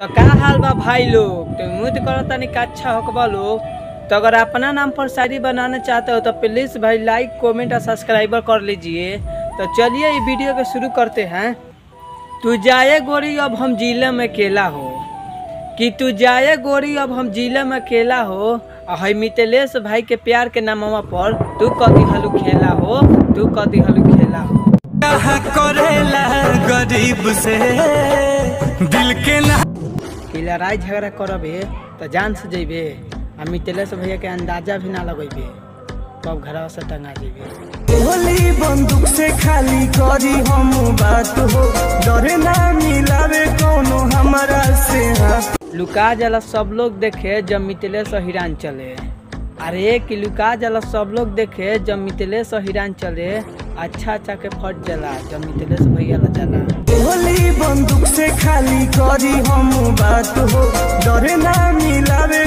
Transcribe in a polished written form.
तो का हाल बा भाई लोग। तो उम्मीद करता नहीं अच्छा होगा लोग। तो अगर अपना नाम पर शायरी बनाना चाहते हो तो प्लीज भाई लाइक कमेंट और सब्सक्राइबर कर लीजिए। तो चलिए ये वीडियो को शुरू करते हैं। तू जाए गोरी अब हम जिले में अकेला हो, कि तू जाए गोरी अब हम जिले में अकेला हो। और मिथिलेश भाई के प्यार के नामवा पर तू कदी हलू खेला हो, तू कदी हलू खेला हो। करेला गरीब से दिल के ना लड़ाई झगड़ा करबे तो जान से जेबे आ मिथिलेश भैया के अंदाजा भी ना लगेबे, तब घर से टंगा जेबे। गोली बंदूक से खाली करी हम बात हो, डरे ना मिलावे कोनो हमारा से हाथ। लुका जला सब लोग देखे जब मिथिलेश हिरान चले। अरे कि लुका जला सब लोग देखे जब मिथिलेश हिरान चले। अच्छा के फट जला जब मिथिलेश भैया ला जला। गोली बंदूक से खाली करी हम बात हो, डरे ना मिलावे